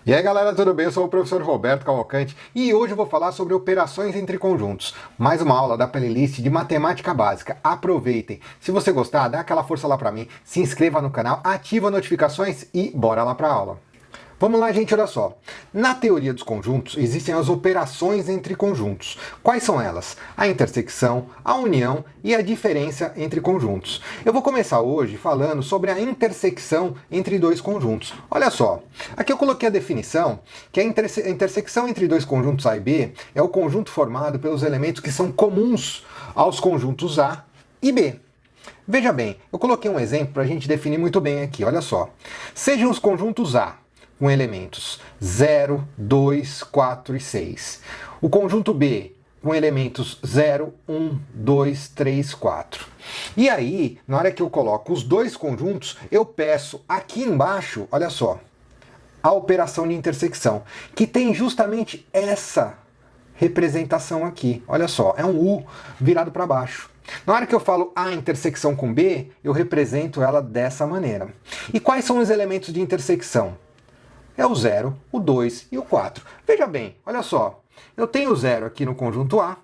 E aí galera, tudo bem? Eu sou o professor Roberto Cavalcante e hoje eu vou falar sobre operações entre conjuntos. Mais uma aula da playlist de matemática básica. Aproveitem! Se você gostar, dá aquela força lá pra mim, se inscreva no canal, ativa as notificações e bora lá pra aula. Vamos lá, gente, olha só. Na teoria dos conjuntos, existem as operações entre conjuntos. Quais são elas? A intersecção, a união e a diferença entre conjuntos. Eu vou começar hoje falando sobre a intersecção entre dois conjuntos. Olha só, aqui eu coloquei a definição, que a intersecção entre dois conjuntos A e B é o conjunto formado pelos elementos que são comuns aos conjuntos A e B. Veja bem, eu coloquei um exemplo para a gente definir muito bem aqui, olha só. Sejam os conjuntos A com elementos 0, 2, 4 e 6. O conjunto B com elementos 0, 1, 2, 3, 4. E aí, na hora que eu coloco os dois conjuntos, eu peço aqui embaixo, olha só, a operação de intersecção, que tem justamente essa representação aqui. Olha só, é um U virado para baixo. Na hora que eu falo A intersecção com B, eu represento ela dessa maneira. E quais são os elementos de intersecção? É o 0, o 2 e o 4. Veja bem, olha só. Eu tenho 0 aqui no conjunto A,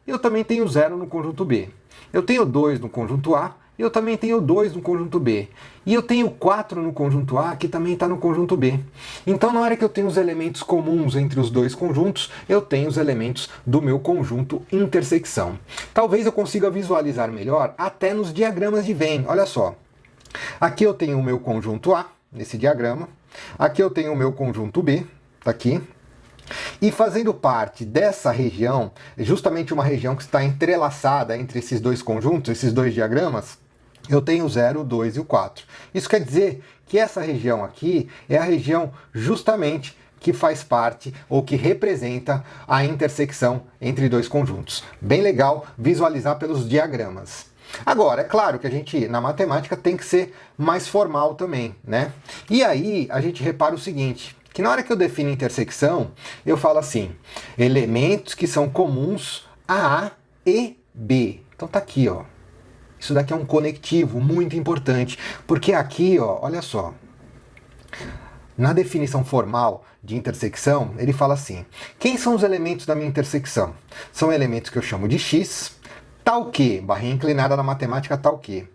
e eu também tenho 0 no conjunto B. Eu tenho 2 no conjunto A, e eu também tenho 2 no conjunto B. E eu tenho 4 no conjunto A, que também está no conjunto B. Então, na hora que eu tenho os elementos comuns entre os dois conjuntos, eu tenho os elementos do meu conjunto intersecção. Talvez eu consiga visualizar melhor até nos diagramas de Venn. Olha só. Aqui eu tenho o meu conjunto A, nesse diagrama. Aqui eu tenho o meu conjunto B, tá aqui. E fazendo parte dessa região, justamente uma região que está entrelaçada entre esses dois conjuntos, esses dois diagramas, eu tenho o 0, o 2 e o 4. Isso quer dizer que essa região aqui é a região justamente que faz parte ou que representa a intersecção entre dois conjuntos. Bem legal visualizar pelos diagramas. Agora, é claro que a gente, na matemática, tem que ser mais formal também, né? E aí, a gente repara o seguinte, que na hora que eu defino intersecção, eu falo assim, elementos que são comuns a e B. Então tá aqui, ó. Isso daqui é um conectivo muito importante, porque aqui, ó, olha só, na definição formal de intersecção, ele fala assim, quem são os elementos da minha intersecção? São elementos que eu chamo de X, tal que, barrinha inclinada na matemática, tal que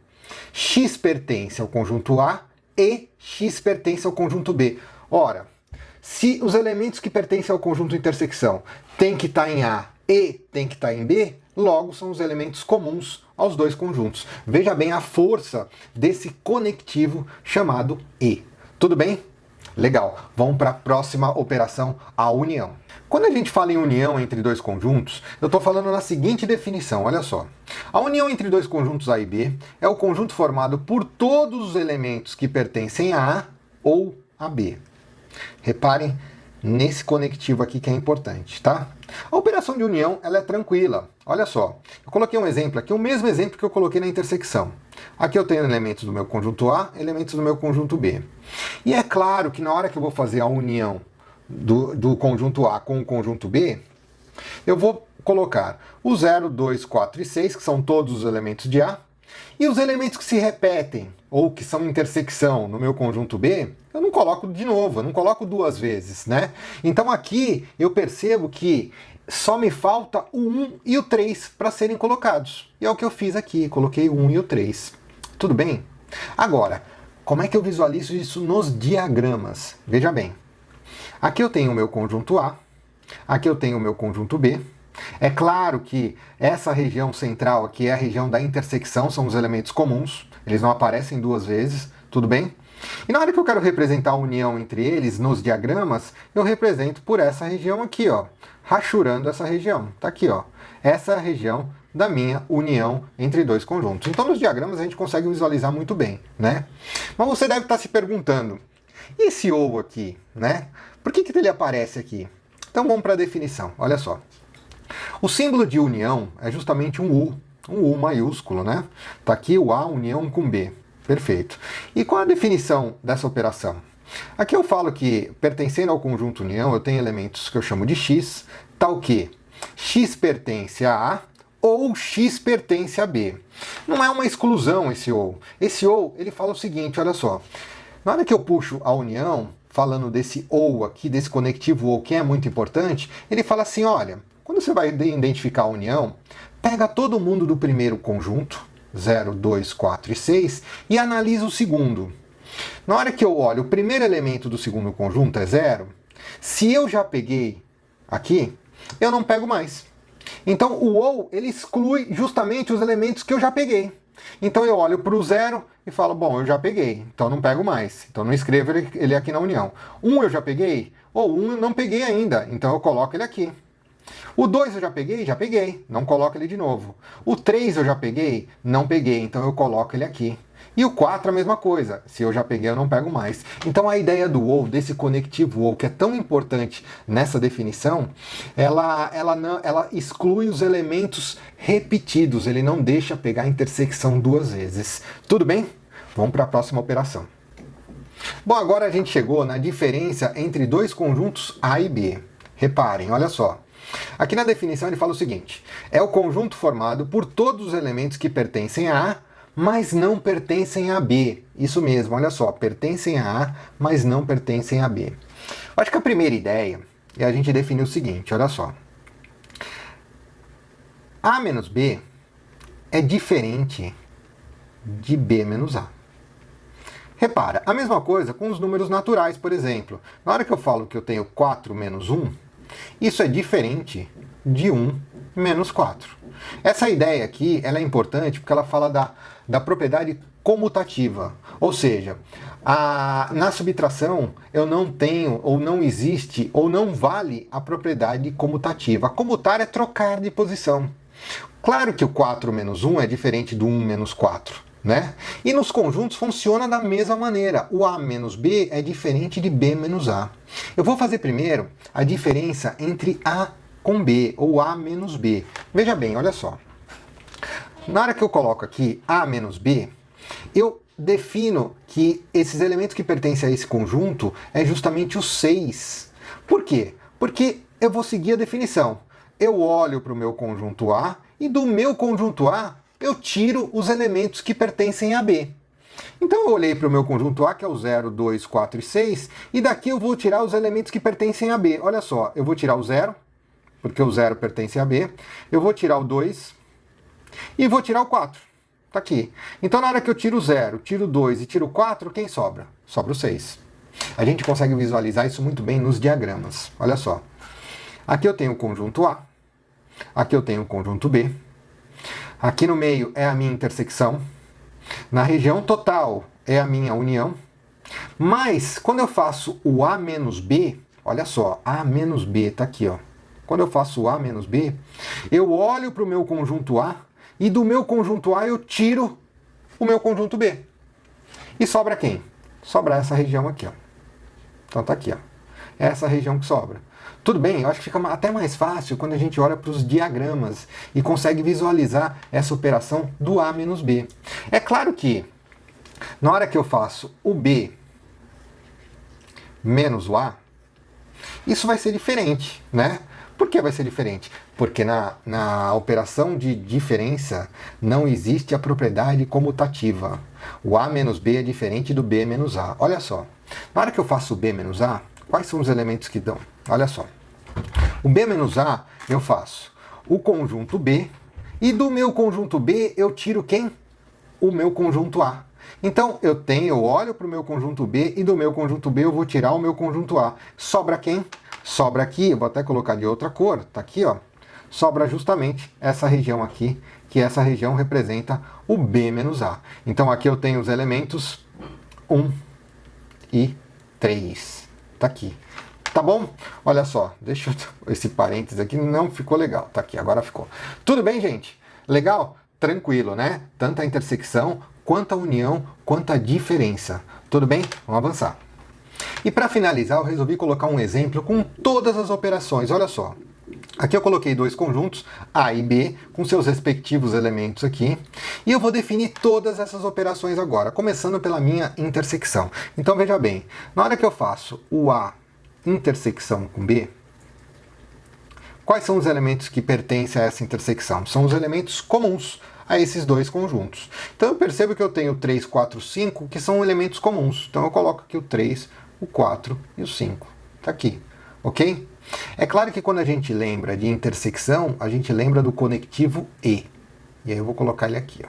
X pertence ao conjunto A e X pertence ao conjunto B. Ora, se os elementos que pertencem ao conjunto intersecção têm que estar em A e têm que estar em B, logo são os elementos comuns aos dois conjuntos. Veja bem a força desse conectivo chamado E. Tudo bem? Legal. Vamos para a próxima operação, a união. Quando a gente fala em união entre dois conjuntos, eu estou falando na seguinte definição, olha só. A união entre dois conjuntos A e B é o conjunto formado por todos os elementos que pertencem a A ou a B. Reparem nesse conectivo aqui que é importante, tá? A operação de união, ela é tranquila. Olha só, eu coloquei um exemplo aqui, o mesmo exemplo que eu coloquei na intersecção. Aqui eu tenho elementos do meu conjunto A, elementos do meu conjunto B. E é claro que na hora que eu vou fazer a união do conjunto A com o conjunto B, eu vou colocar o 0, 2, 4 e 6, que são todos os elementos de A, e os elementos que se repetem, ou que são intersecção no meu conjunto B, eu não coloco de novo, eu não coloco duas vezes, né? Então aqui eu percebo que só me falta o 1 e o 3 para serem colocados. E é o que eu fiz aqui, coloquei o 1 e o 3. Tudo bem? Agora, como é que eu visualizo isso nos diagramas? Veja bem. Aqui eu tenho o meu conjunto A, aqui eu tenho o meu conjunto B. É claro que essa região central aqui é a região da intersecção, são os elementos comuns, eles não aparecem duas vezes, tudo bem? E na hora que eu quero representar a união entre eles nos diagramas, eu represento por essa região aqui, ó, rachurando essa região. Tá aqui, ó, essa é a região da minha união entre dois conjuntos. Então nos diagramas a gente consegue visualizar muito bem, né? Mas você deve estar se perguntando, e esse ovo aqui, né? Por que ele aparece aqui? Então vamos para a definição, olha só. O símbolo de união é justamente um U maiúsculo, né? Tá aqui o A união com B. Perfeito. E qual a definição dessa operação? Aqui eu falo que, pertencendo ao conjunto união, eu tenho elementos que eu chamo de X, tal que X pertence a A ou X pertence a B. Não é uma exclusão esse ou. Esse ou, ele fala o seguinte, olha só. Na hora que eu puxo a união, falando desse ou aqui, desse conectivo ou, que é muito importante, ele fala assim, olha, quando você vai identificar a união, pega todo mundo do primeiro conjunto, 0, 2, 4 e 6, e analisa o segundo. Na hora que eu olho, o primeiro elemento do segundo conjunto é 0, se eu já peguei aqui, eu não pego mais. Então o ou, ele exclui justamente os elementos que eu já peguei. Então eu olho para o 0 e falo, bom, eu já peguei, então não pego mais. Então não escrevo ele aqui na união. 1 eu já peguei, ou 1 eu não peguei ainda, então eu coloco ele aqui. O 2 eu já peguei, não coloco ele de novo. O 3 eu já peguei, não peguei, então eu coloco ele aqui. E o 4 a mesma coisa, se eu já peguei eu não pego mais. Então a ideia do ou, desse conectivo ou, que é tão importante nessa definição, ela exclui os elementos repetidos, ele não deixa pegar a intersecção duas vezes. Tudo bem? Vamos para a próxima operação. Bom, agora a gente chegou na diferença entre dois conjuntos A e B. Reparem, olha só. Aqui na definição ele fala o seguinte, é o conjunto formado por todos os elementos que pertencem a A, mas não pertencem a B. Isso mesmo, olha só, pertencem a A, mas não pertencem a B. Eu acho que a primeira ideia é a gente definir o seguinte, olha só. A menos B é diferente de B menos A. Repara, a mesma coisa com os números naturais, por exemplo. Na hora que eu falo que eu tenho 4 menos 1, isso é diferente de 1 menos 4. Essa ideia aqui ela é importante porque ela fala da propriedade comutativa. Ou seja, na subtração eu não tenho, ou não existe, ou não vale a propriedade comutativa. Comutar é trocar de posição. Claro que o 4 menos 1 é diferente do 1 menos 4. Né? E nos conjuntos funciona da mesma maneira. O A menos B é diferente de B menos A. Eu vou fazer primeiro a diferença entre A com B, ou A menos B. Veja bem, olha só. Na hora que eu coloco aqui A menos B, eu defino que esses elementos que pertencem a esse conjunto é justamente o 6. Por quê? Porque eu vou seguir a definição. Eu olho para o meu conjunto A e do meu conjunto A eu tiro os elementos que pertencem a B. Então eu olhei para o meu conjunto A, que é o 0, 2, 4 e 6, e daqui eu vou tirar os elementos que pertencem a B. Olha só, eu vou tirar o 0, porque o 0 pertence a B, eu vou tirar o 2 e vou tirar o 4. Tá aqui. Então na hora que eu tiro o 0, tiro o 2 e tiro o 4, quem sobra? Sobra o 6. A gente consegue visualizar isso muito bem nos diagramas. Olha só. Aqui eu tenho o conjunto A, aqui eu tenho o conjunto B, aqui no meio é a minha intersecção, na região total é a minha união, mas quando eu faço o A menos B, olha só, A menos B está aqui, ó. Quando eu faço o A menos B, eu olho para o meu conjunto A e do meu conjunto A eu tiro o meu conjunto B. E sobra quem? Sobra essa região aqui, ó. Então tá aqui, ó. É essa região que sobra. Tudo bem, eu acho que fica até mais fácil quando a gente olha para os diagramas e consegue visualizar essa operação do A menos B. É claro que, na hora que eu faço o B menos o A, isso vai ser diferente, né? Por que vai ser diferente? Porque na operação de diferença não existe a propriedade comutativa. O A menos B é diferente do B menos A. Olha só, na hora que eu faço o B menos A, quais são os elementos que dão? Olha só. O B menos A eu faço o conjunto B e do meu conjunto B eu tiro quem? O meu conjunto A. Então eu olho para o meu conjunto B e do meu conjunto B eu vou tirar o meu conjunto A. Sobra quem? Sobra aqui, eu vou até colocar de outra cor, tá aqui, ó. Sobra justamente essa região aqui, que essa região representa o B menos A. Então aqui eu tenho os elementos 1 e 3. Tá aqui. Tá bom? Olha só, deixa eu... Esse parênteses aqui não ficou legal. Tá aqui, agora ficou. Tudo bem, gente? Legal? Tranquilo, né? Tanto a intersecção, quanto a união, quanto a diferença. Tudo bem? Vamos avançar. E para finalizar, eu resolvi colocar um exemplo com todas as operações. Olha só. Aqui eu coloquei dois conjuntos, A e B, com seus respectivos elementos aqui. E eu vou definir todas essas operações agora, começando pela minha intersecção. Então veja bem, na hora que eu faço o A intersecção com B, quais são os elementos que pertencem a essa intersecção? São os elementos comuns a esses dois conjuntos. Então eu percebo que eu tenho 3, 4, 5, que são elementos comuns. Então eu coloco aqui o 3, o 4 e o 5. Tá aqui, ok? É claro que quando a gente lembra de intersecção, a gente lembra do conectivo E. E aí eu vou colocar ele aqui, ó,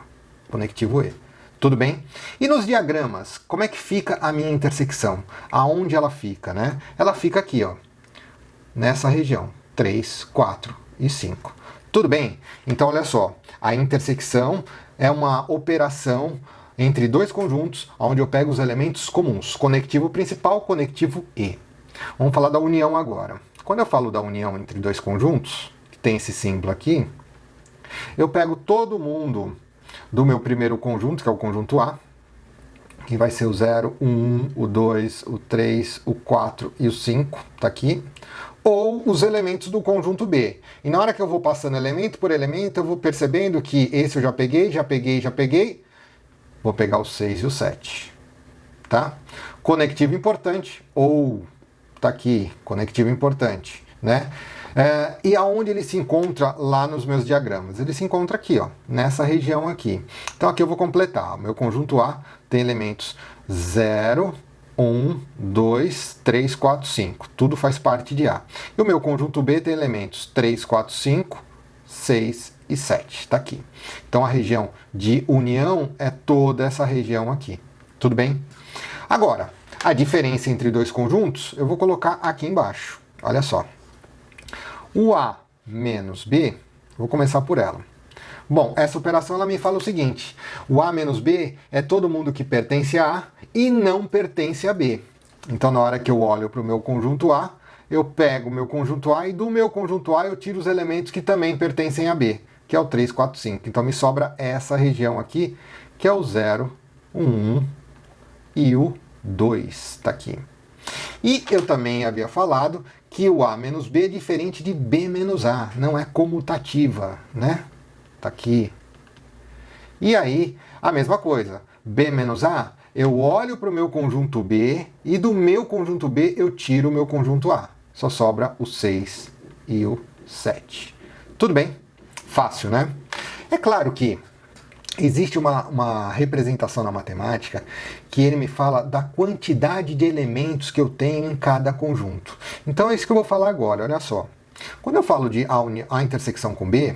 conectivo E. Tudo bem? E nos diagramas, como é que fica a minha intersecção? Aonde ela fica, né? Ela fica aqui, ó, nessa região, 3, 4 e 5. Tudo bem? Então, olha só, a intersecção é uma operação entre dois conjuntos, onde eu pego os elementos comuns, conectivo principal, conectivo E. Vamos falar da união agora. Quando eu falo da união entre dois conjuntos, que tem esse símbolo aqui, eu pego todo mundo do meu primeiro conjunto, que é o conjunto A, que vai ser o 0, o 1, o 2, o 3, o 4 e o 5, tá aqui, ou os elementos do conjunto B. E na hora que eu vou passando elemento por elemento, eu vou percebendo que esse eu já peguei, vou pegar o 6 e o 7, tá? Conectivo importante, ou, tá aqui, conectivo importante, né? E aonde ele se encontra lá nos meus diagramas? Ele se encontra aqui, ó, nessa região aqui. Então aqui eu vou completar. O meu conjunto A tem elementos 0, 1, 2, 3, 4, 5. Tudo faz parte de A. E o meu conjunto B tem elementos 3, 4, 5, 6 e 7. Está aqui. Então a região de união é toda essa região aqui. Tudo bem? Agora, a diferença entre dois conjuntos eu vou colocar aqui embaixo. Olha só. O A menos B, vou começar por ela. Bom, essa operação ela me fala o seguinte: o A menos B é todo mundo que pertence a A e não pertence a B. Então, na hora que eu olho para o meu conjunto A, eu pego o meu conjunto A e do meu conjunto A eu tiro os elementos que também pertencem a B, que é o 3, 4, 5. Então, me sobra essa região aqui, que é o 0, o 1 e o 2. Está aqui. E eu também havia falado que o A menos B é diferente de B menos A, não é comutativa, né? Tá aqui. E aí, a mesma coisa, B menos A, eu olho para o meu conjunto B e do meu conjunto B eu tiro o meu conjunto A. Só sobra o 6 e o 7. Tudo bem? Fácil, né? É claro que existe uma representação na matemática que ele me fala da quantidade de elementos que eu tenho em cada conjunto. Então é isso que eu vou falar agora, olha só. Quando eu falo de A intersecção com B,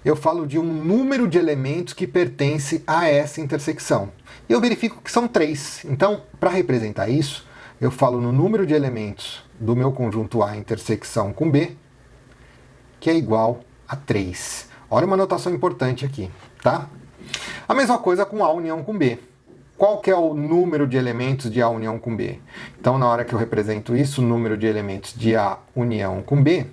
eu falo de um número de elementos que pertence a essa intersecção. E eu verifico que são 3. Então, para representar isso, eu falo no número de elementos do meu conjunto A intersecção com B, que é igual a 3. Olha uma anotação importante aqui, tá? A mesma coisa com A união com B. Qual que é o número de elementos de A união com B? Então, na hora que eu represento isso, o número de elementos de A união com B,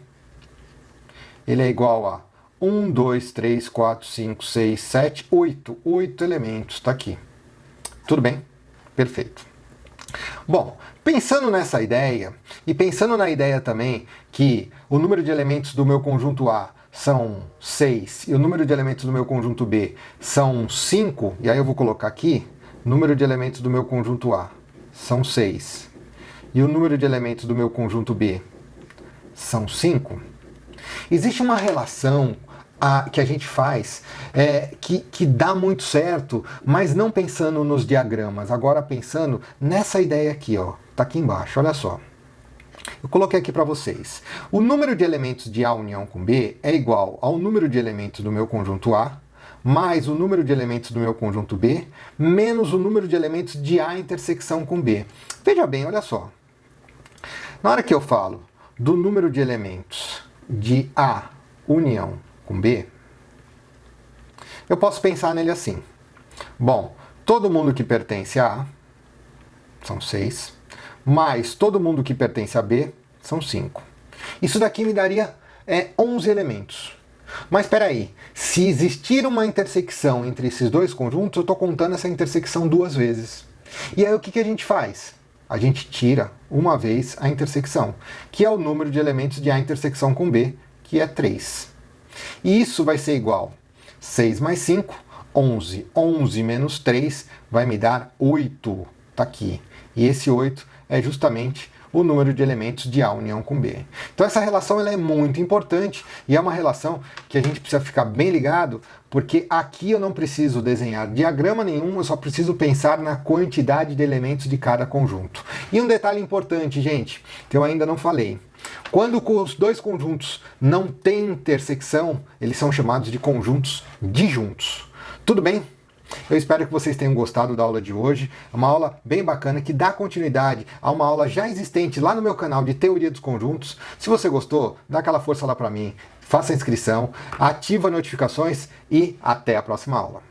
ele é igual a 1, 2, 3, 4, 5, 6, 7, 8. 8 elementos, está aqui. Tudo bem? Perfeito. Bom, pensando nessa ideia, e pensando na ideia também que o número de elementos do meu conjunto A são 6 e o número de elementos do meu conjunto B são 5, e aí eu vou colocar aqui, número de elementos do meu conjunto A são 6 e o número de elementos do meu conjunto B são 5, existe uma relação que a gente faz que dá muito certo, mas não pensando nos diagramas, agora pensando nessa ideia aqui, ó, tá aqui embaixo, olha só. Eu coloquei aqui para vocês. O número de elementos de A união com B é igual ao número de elementos do meu conjunto A, mais o número de elementos do meu conjunto B, menos o número de elementos de A intersecção com B. Veja bem, olha só. Na hora que eu falo do número de elementos de A união com B, eu posso pensar nele assim. Bom, todo mundo que pertence a A são 6, mais todo mundo que pertence a B são 5. Isso daqui me daria 11 elementos. Mas espera aí, se existir uma intersecção entre esses dois conjuntos, eu estou contando essa intersecção 2 vezes. E aí o que a gente faz? A gente tira uma vez a intersecção, que é o número de elementos de A intersecção com B, que é 3. E isso vai ser igual 6 mais 5, 11. 11 menos 3 vai me dar 8. Está aqui. E esse 8 é justamente o número de elementos de A união com B. Então essa relação ela é muito importante e é uma relação que a gente precisa ficar bem ligado, porque aqui eu não preciso desenhar diagrama nenhum, eu só preciso pensar na quantidade de elementos de cada conjunto. E um detalhe importante, gente, que eu ainda não falei. Quando os dois conjuntos não têm intersecção, eles são chamados de conjuntos disjuntos. Tudo bem? Eu espero que vocês tenham gostado da aula de hoje. É uma aula bem bacana que dá continuidade a uma aula já existente lá no meu canal de Teoria dos Conjuntos. Se você gostou, dá aquela força lá para mim, faça a inscrição, ativa as notificações e até a próxima aula.